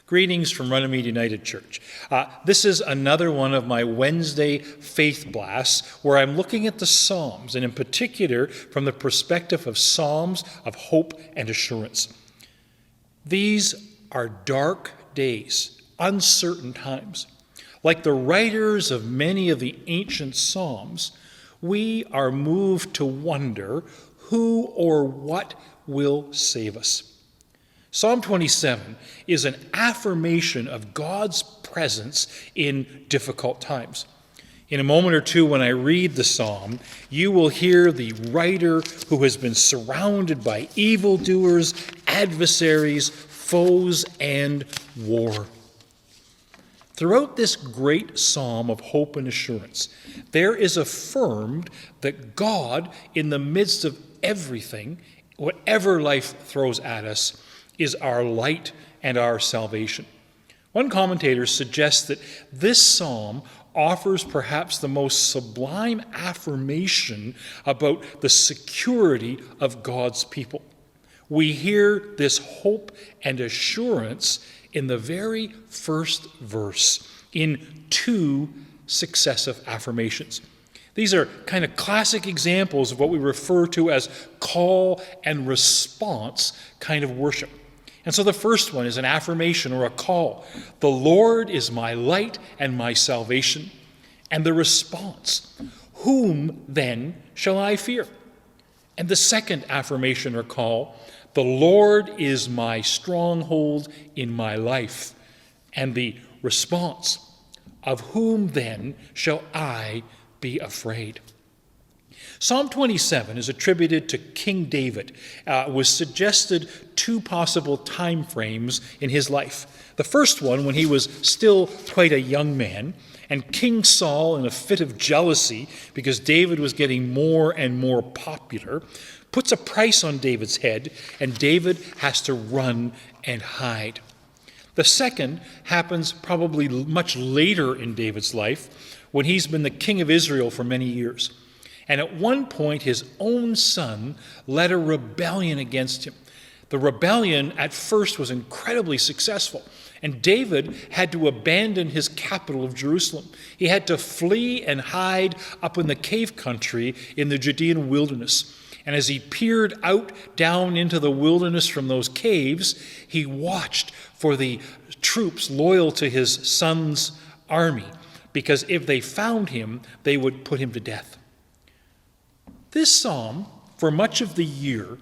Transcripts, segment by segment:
Greetings from Runnymede United Church. This is another one of my Wednesday faith blasts where I'm looking at the Psalms, and in particular from the perspective of Psalms of hope and assurance. These are dark days, uncertain times. Like the writers of many of the ancient Psalms, we are moved to wonder who or what will save us. Psalm 27 is an affirmation of God's presence in difficult times. In a moment or two, when I read the psalm, you will hear the writer who has been surrounded by evildoers, adversaries, foes, and war. Throughout this great psalm of hope and assurance, there is affirmed that God, in the midst of everything, whatever life throws at us, is our light and our salvation. One commentator suggests that this psalm offers perhaps the most sublime affirmation about the security of God's people. We hear this hope and assurance in the very first verse in two successive affirmations. These are kind of classic examples of what we refer to as call and response kind of worship. And so the first one is an affirmation or a call. The Lord is my light and my salvation. And the response, whom then shall I fear? And the second affirmation or call, the Lord is my stronghold in my life. And the response, of whom then shall I be afraid? Psalm 27 is attributed to King David. Was suggested two possible time frames in his life. The first one, when he was still quite a young man, and King Saul, in a fit of jealousy because David was getting more and more popular, puts a price on David's head, and David has to run and hide. The second happens probably much later in David's life, when he's been the king of Israel for many years. And at one point, his own son led a rebellion against him. The rebellion at first was incredibly successful, and David had to abandon his capital of Jerusalem. He had to flee and hide up in the cave country in the Judean wilderness. And as he peered out down into the wilderness from those caves, he watched for the troops loyal to his son's army, because if they found him, they would put him to death. This psalm, for much of the year,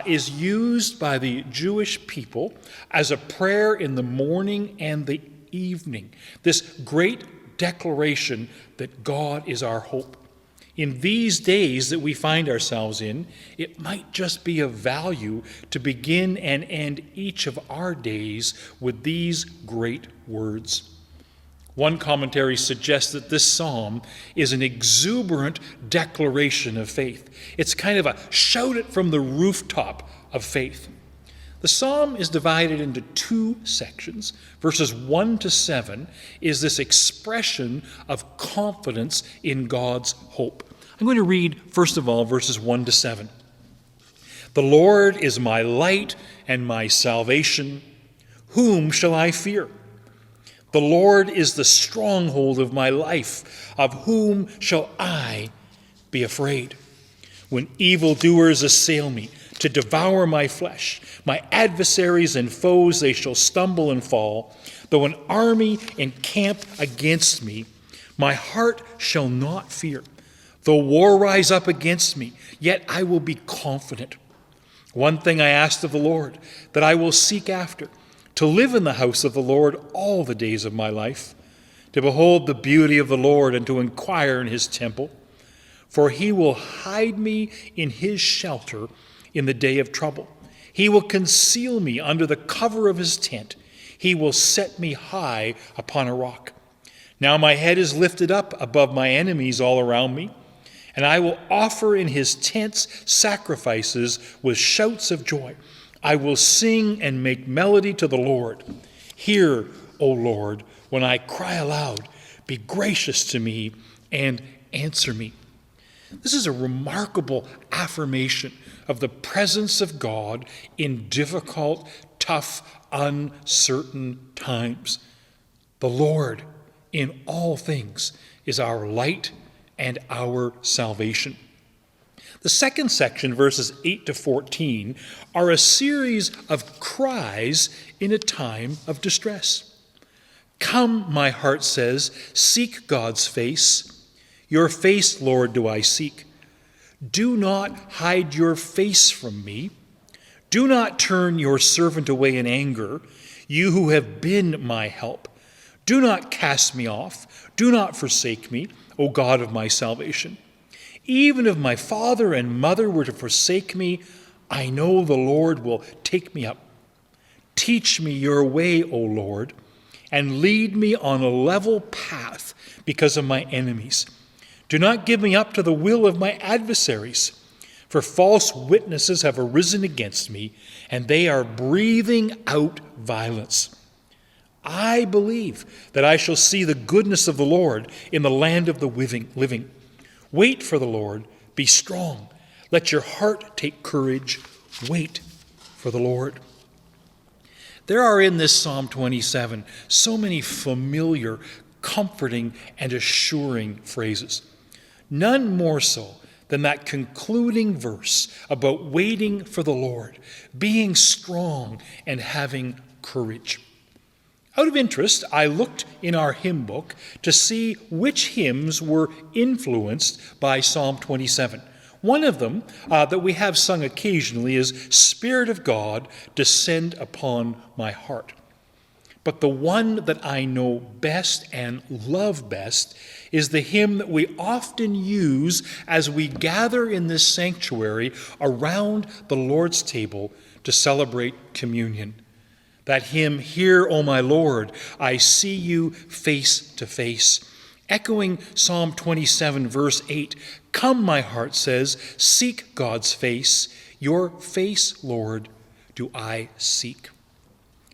is used by the Jewish people as a prayer in the morning and the evening. This great declaration that God is our hope. In these days that we find ourselves in, it might just be of value to begin and end each of our days with these great words. One commentary suggests that this psalm is an exuberant declaration of faith. It's kind of a shout it from the rooftop of faith. The psalm is divided into two sections. Verses 1 to 7 is this expression of confidence in God's hope. I'm going to read, first of all, verses 1 to 7. The Lord is my light and my salvation. Whom shall I fear? The Lord is the stronghold of my life. Of whom shall I be afraid? When evildoers assail me to devour my flesh, my adversaries and foes, they shall stumble and fall. Though an army encamp against me, my heart shall not fear. Though war rise up against me, yet I will be confident. One thing I asked of the Lord, that I will seek after, to live in the house of the Lord all the days of my life, to behold the beauty of the Lord and to inquire in his temple. For he will hide me in his shelter in the day of trouble. He will conceal me under the cover of his tent. He will set me high upon a rock. Now my head is lifted up above my enemies all around me, and I will offer in his tents sacrifices with shouts of joy. I will sing and make melody to the Lord. Hear, O Lord, when I cry aloud. Be gracious to me and answer me. This is a remarkable affirmation of the presence of God in difficult, tough, uncertain times. The Lord, in all things, is our light and our salvation. The second section, verses 8 to 14, are a series of cries in a time of distress. Come, my heart says, seek God's face. Your face, Lord, do I seek. Do not hide your face from me. Do not turn your servant away in anger, you who have been my help. Do not cast me off. Do not forsake me, O God of my salvation. Even if my father and mother were to forsake me, I know the Lord will take me up. Teach me your way, O Lord, and lead me on a level path because of my enemies. Do not give me up to the will of my adversaries, for false witnesses have arisen against me, and they are breathing out violence. I believe that I shall see the goodness of the Lord in the land of the living. Wait for the Lord, be strong. Let your heart take courage. Wait for the Lord. There are in this Psalm 27 so many familiar, comforting, and assuring phrases. None more so than that concluding verse about waiting for the Lord, being strong, and having courage. Out of interest, I looked in our hymn book to see which hymns were influenced by Psalm 27. One of them that we have sung occasionally is Spirit of God, descend upon my heart. But the one that I know best and love best is the hymn that we often use as we gather in this sanctuary around the Lord's table to celebrate communion. That hymn, Hear, O my Lord, I see you face to face. Echoing Psalm 27, verse 8, Come, my heart says, seek God's face. Your face, Lord, do I seek.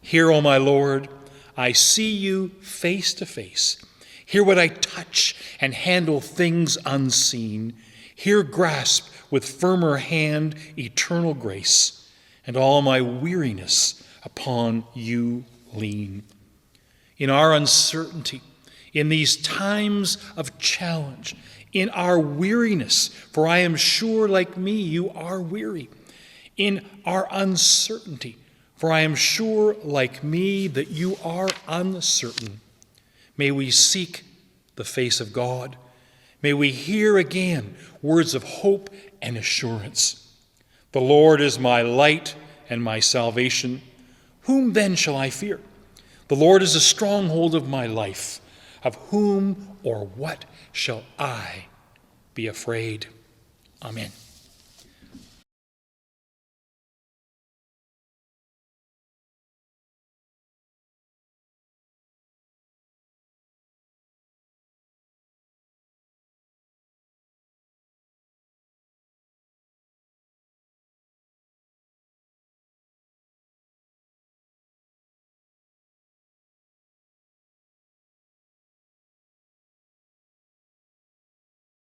Hear, O my Lord, I see you face to face. Here would I touch and handle things unseen. Here grasp with firmer hand eternal grace, and all my weariness upon you lean. In our uncertainty, in these times of challenge, in our weariness, for I am sure like me you are weary, in our uncertainty, for I am sure like me that you are uncertain, may we seek the face of God. May we hear again words of hope and assurance. The Lord is my light and my salvation. Whom then shall I fear? The Lord is a stronghold of my life. Of whom or what shall I be afraid? Amen.